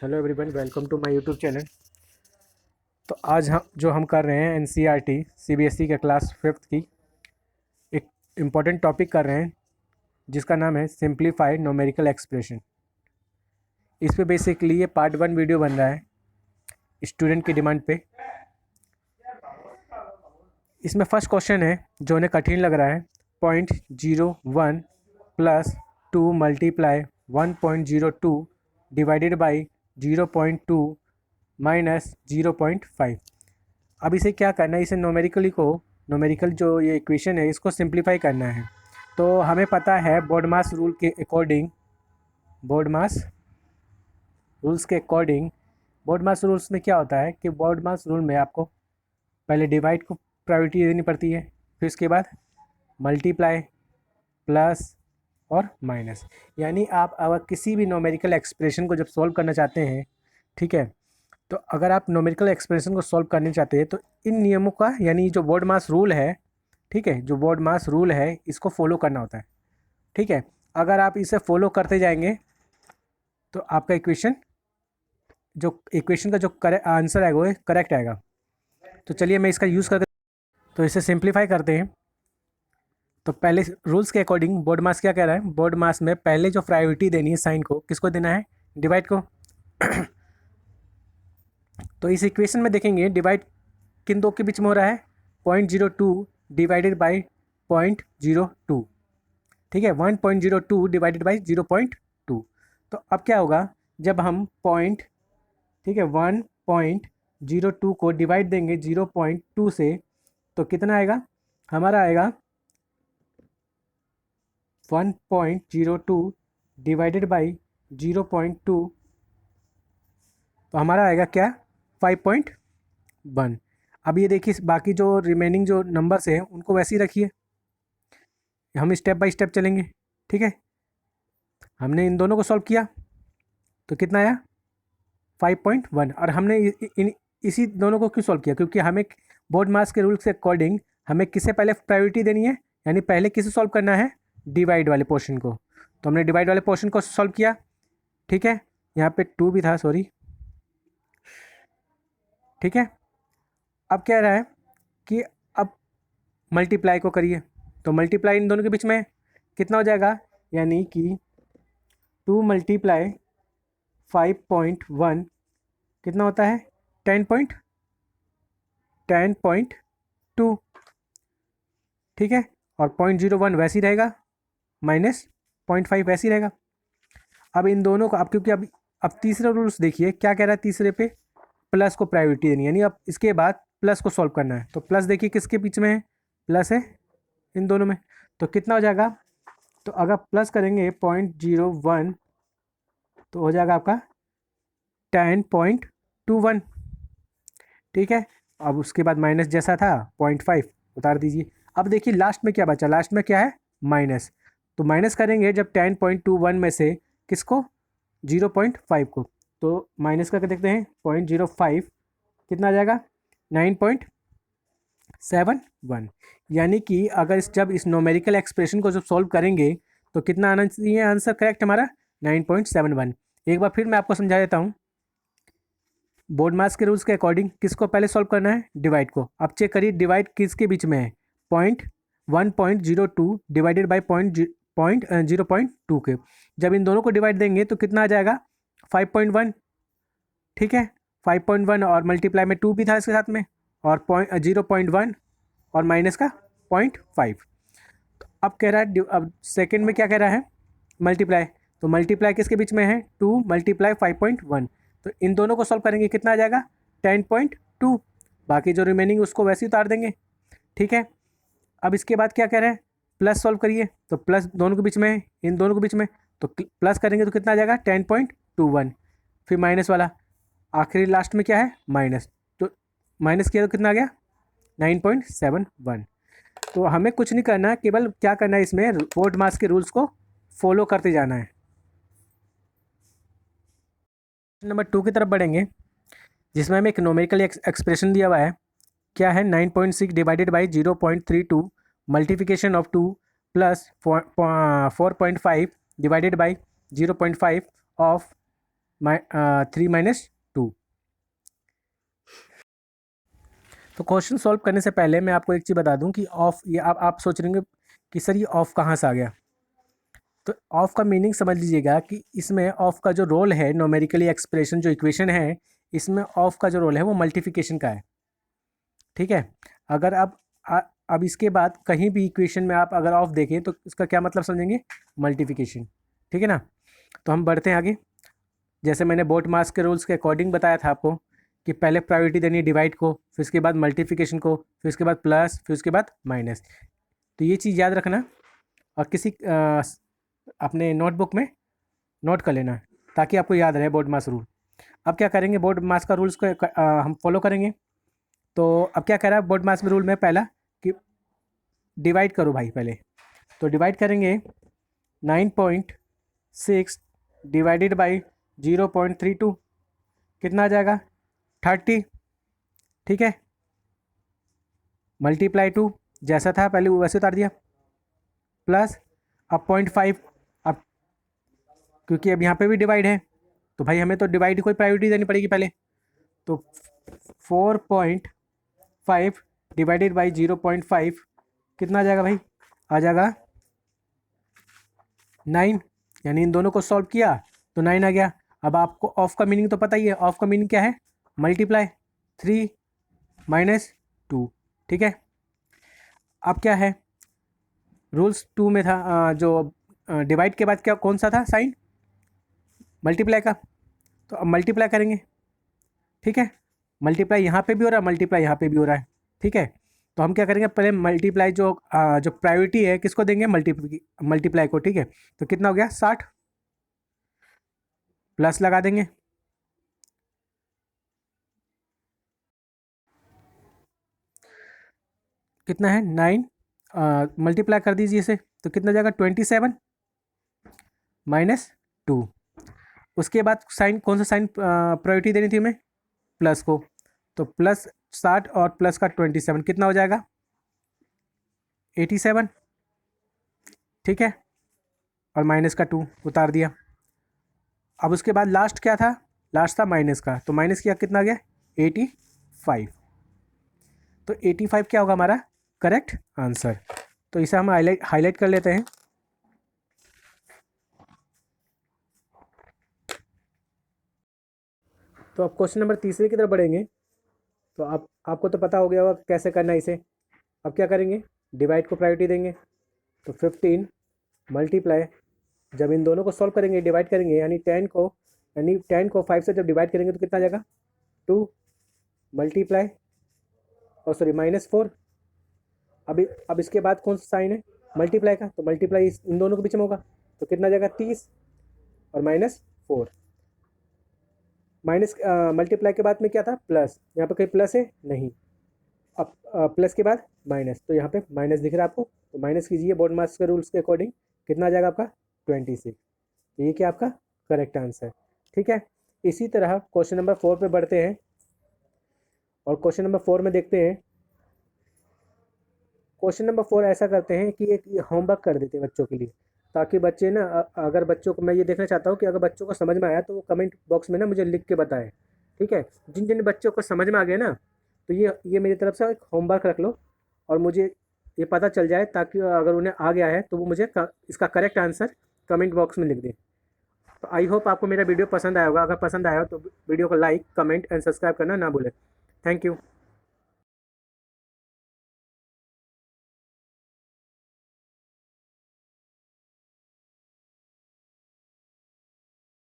Hello everyone, welcome to my YouTube channel. तो आज हम कर रहे हैं एनसीईआरटी सीबीएसई के क्लास 5th की एक इम्पॉर्टेंट टॉपिक कर रहे हैं जिसका नाम है सिंप्लीफाइड न्यूमेरिकल एक्सप्रेशन। इस पे बेसिकली ये पार्ट 1 वीडियो बन रहा है स्टूडेंट की डिमांड पे। इसमें फर्स्ट क्वेश्चन है जो उन्हें कठिन लग रहा है, 0.01 plus 2 multiply 1.02 divided by 0.2 minus 0.5। अब इसे क्या करना है, इसे न्यूमेरिकल जो ये इक्वेशन है इसको सिंप्लीफाई करना है। तो हमें पता है बॉडमास रूल के अकॉर्डिंग बॉडमास रूल्स में क्या होता है कि बॉडमास रूल में आपको पहले डिवाइड को प्रायोरिटी देनी पड़ती है, फिर उसके बाद मल्टीप्लाई, प्लस और माइनस। यानी आप अगर किसी भी न्यूमेरिकल एक्सप्रेशन को जब सॉल्व करना चाहते हैं, ठीक है, तो अगर आप न्यूमेरिकल एक्सप्रेशन को सॉल्व करना चाहते हैं तो इन नियमों का, यानी जो बॉड मास रूल है, ठीक है, जो बॉड मास रूल है इसको फॉलो करना होता है। ठीक है, अगर आप इसे फॉलो करते जाएंगे तो आपका इक्वेशन का जो आंसर आएगा वो करेक्ट आएगा। तो चलिए मैं इसका यूज़ करके तो इसे सिंप्लीफाई करते हैं। तो पहले रूल्स के अकॉर्डिंग बॉड मास क्या कह रहा है, बॉड मास में पहले जो प्रायोरिटी देनी है साइन को, किसको देना है, डिवाइड को। तो इस इक्वेशन में देखेंगे डिवाइड किन दो के बीच में हो रहा है, 0.02 डिवाइडेड बाई 0.02। ठीक है, 1.02 डिवाइडेड बाई 0.2। तो अब क्या होगा, जब हम ठीक है 1.02 को डिवाइड देंगे 0.2 से तो कितना आएगा, हमारा आएगा 1.02 डिवाइडेड बाई 0.2, तो हमारा आएगा क्या, 5.1। अब ये देखिए बाकी जो रिमेनिंग जो नंबर्स हैं उनको वैसे ही रखिए, हम स्टेप बाय स्टेप चलेंगे। ठीक है, हमने इन दोनों को सॉल्व किया तो कितना आया, 5.1। और हमने इसी दोनों को क्यों सॉल्व किया, क्योंकि हमें बोर्ड मास के रूल्स के अकॉर्डिंग हमें किसे पहले प्रायोरिटी देनी है, यानी पहले किसे सॉल्व करना है, डिवाइड वाले पोर्शन को। तो हमने डिवाइड वाले पोर्शन को सॉल्व किया। ठीक है, यहाँ पे 2 भी था, सॉरी। ठीक है, अब कह रहा है कि अब मल्टीप्लाई को करिए, तो मल्टीप्लाई इन दोनों के बीच में कितना हो जाएगा, यानी कि 2 मल्टीप्लाई 5.1 कितना होता है, 10.2। ठीक है, और 0.01 वैसे ही रहेगा, माइनस 0.5 वैसे ही रहेगा। अब इन दोनों को, अब क्योंकि अब तीसरा रूल्स देखिए क्या कह रहा है, तीसरे पे प्लस को प्रायोरिटी देनी, यानी अब इसके बाद प्लस को सॉल्व करना है। तो प्लस देखिए किसके बीच में है, प्लस है इन दोनों में। तो कितना हो जाएगा, तो अगर प्लस करेंगे 0.01 तो हो जाएगा आपका 10.21। ठीक है, अब उसके बाद माइनस जैसा था 0.5 उतार दीजिए। अब देखिए लास्ट में क्या बचा, लास्ट में क्या है, माइनस। तो माइनस करेंगे जब 10.21 में से किसको, 0.5 को, तो माइनस करके देखते हैं 0.05 कितना आ जाएगा, 9.71। यानी कि अगर जब इस न्यूमेरिकल एक्सप्रेशन को जब सॉल्व करेंगे तो कितना आना चाहिए आंसर करेक्ट हमारा, 9.71। एक बार फिर मैं आपको समझा देता हूँ। बोर्ड मास के रूल्स के अकॉर्डिंग किसको पहले सॉल्व करना है, डिवाइड को। अब चेक करिए डिवाइड किसके बीच में है, 1.02 डिवाइडेड बाई 0.2 के। जब इन दोनों को डिवाइड देंगे तो कितना आ जाएगा, 5.1। ठीक है, 5.1 और मल्टीप्लाई में 2 भी था इसके साथ में, और 0.1 और माइनस का 0.5। तो अब कह रहा है, अब सेकेंड में क्या कह रहा है, मल्टीप्लाई। तो मल्टीप्लाई किसके बीच में है, 2 मल्टीप्लाई 5.1। तो इन दोनों को सॉल्व करेंगे कितना आ जाएगा, 10.2। बाकी जो रिमेनिंग उसको वैसे ही उतार देंगे। ठीक है, अब इसके बाद क्या कह रहे हैं, प्लस सॉल्व करिए। तो प्लस दोनों के बीच में है, इन दोनों के बीच में, तो प्लस करेंगे तो कितना आ जाएगा, 10.21। फिर माइनस वाला, आखिरी लास्ट में क्या है, माइनस। तो माइनस किया तो कितना आ गया, 9.71। तो हमें कुछ नहीं करना है, केवल क्या करना है, इसमें बोर्ड मास के रूल्स को फॉलो करते जाना है। नंबर 2 की तरफ बढ़ेंगे, जिसमें हमें एक न्यूमेरिकल एक्सप्रेशन दिया हुआ है। क्या है, 9.6 divided by 0.32 multiplication of 2 plus 4.5 divided by 0.5 of 3 minus 2। तो क्वेश्चन सॉल्व करने से पहले मैं आपको एक चीज़ बता दूं कि ऑफ, ये आप सोच रहे होंगे कि सर ये ऑफ कहाँ से आ गया। तो ऑफ का मीनिंग समझ लीजिएगा कि इसमें ऑफ का जो रोल है, न्यूमेरिकली एक्सप्रेशन जो इक्वेशन है, इसमें ऑफ का जो रोल है वो मल्टीप्लिकेशन का है। ठीक है। अगर अब इसके बाद कहीं भी इक्वेशन में आप अगर ऑफ देखें तो इसका क्या मतलब समझेंगे, मल्टीप्लिकेशन। ठीक है ना। तो हम बढ़ते हैं आगे। जैसे मैंने बोट मास के रूल्स के अकॉर्डिंग बताया था आपको कि पहले प्रायोरिटी देनी है डिवाइड को, फिर उसके बाद मल्टीप्लिकेशन को, फिर उसके बाद प्लस, फिर उसके बाद माइनस। तो ये चीज़ याद रखना और किसी अपने नोटबुक में नोट कर लेना ताकि आपको याद रहे बोर्ड मास रूल। अब क्या करेंगे, बोर्ड मास का रूल्स को हम फॉलो करेंगे। तो अब क्या कह रहा है बोर्ड मास में रूल में, पहला कि डिवाइड करो भाई पहले। तो डिवाइड करेंगे 9.6 डिवाइडेड बाई 0.32, कितना आ जाएगा 30। ठीक है। मल्टीप्लाई 2 जैसा था पहले वैसे उतार दिया, प्लस अब 0.5। अब क्योंकि अब यहाँ पे भी डिवाइड है तो भाई हमें तो डिवाइड कोई प्रायोरिटी देनी पड़ेगी पहले। तो 4.5 डिवाइडेड बाई 0.5 कितना आ जाएगा भाई, आ जाएगा 9। यानी इन दोनों को सॉल्व किया तो 9 आ गया। अब आपको ऑफ का मीनिंग तो पता ही है, ऑफ का मीनिंग क्या है, मल्टीप्लाई 3 माइनस 2। ठीक है। अब क्या है, रूल्स 2 में था जो डिवाइड के बाद क्या कौन सा था साइन, मल्टीप्लाई का। तो अब मल्टीप्लाई करेंगे। ठीक है। मल्टीप्लाई यहाँ पे भी हो रहा है, मल्टीप्लाई यहाँ पे भी हो रहा है। ठीक है। तो हम क्या करेंगे, पहले मल्टीप्लाई जो प्रायोरिटी है किसको देंगे, मल्टीप्लाई को। ठीक है। तो कितना हो गया 60, प्लस लगा देंगे। कितना है 9, मल्टीप्लाई कर दीजिए इसे तो कितना जाएगा 27 माइनस 2। उसके बाद साइन कौन सा साइन प्रायोरिटी देनी थी हमें, प्लस को। तो प्लस 60 और प्लस का 27 कितना हो जाएगा 87। ठीक है। और माइनस का 2 उतार दिया। अब उसके बाद लास्ट क्या था, लास्ट था माइनस का। तो माइनस किया कितना आ गया 85। तो 85 क्या होगा हमारा करेक्ट आंसर। तो इसे हम हाईलाइट कर लेते हैं। तो अब क्वेश्चन नंबर तीसरे की तरफ बढ़ेंगे। तो आपको तो पता हो गया होगा कैसे करना है इसे। अब क्या करेंगे, डिवाइड को प्रायोरिटी देंगे। तो 15 मल्टीप्लाई, जब इन दोनों को सॉल्व करेंगे डिवाइड करेंगे, यानी 10 को 5 से जब डिवाइड करेंगे तो कितना आ जाएगा 2 मल्टीप्लाई और सॉरी -4। अब इसके बाद कौन सा साइन है, मल्टीप्लाई का। तो मल्टीप्लाई इन दोनों के बीच में होगा तो कितना आ जाएगा 30 और -4। माइनस मल्टीप्लाई के बाद में क्या था प्लस, यहाँ पे कहीं प्लस है नहीं। अब प्लस के बाद माइनस, तो यहाँ पे माइनस दिख रहा है आपको, तो माइनस कीजिए बोर्ड मास के रूल्स के अकॉर्डिंग। कितना आ जाएगा आपका 26। तो ये क्या आपका करेक्ट आंसर। ठीक है। इसी तरह क्वेश्चन नंबर 4 पे बढ़ते हैं और क्वेश्चन नंबर 4 में देखते हैं। क्वेश्चन नंबर 4 ऐसा करते हैं कि एक होमवर्क कर देते हैं बच्चों के लिए, ताकि बच्चे ना अगर बच्चों को, मैं ये देखना चाहता हूँ कि अगर बच्चों को समझ में आया तो वो कमेंट बॉक्स में ना मुझे लिख के बताएं। ठीक है। जिन जिन बच्चों को समझ में आ गया ना, तो ये मेरी तरफ से एक होमवर्क रख लो और मुझे ये पता चल जाए, ताकि अगर उन्हें आ गया है तो वो मुझे इसका करेक्ट आंसर कमेंट बॉक्स में लिख दें। तो आई होप आपको मेरा वीडियो पसंद आया होगा। अगर पसंद आया हो तो वीडियो को लाइक, कमेंट एंड सब्सक्राइब करना ना भूलें। Thank you.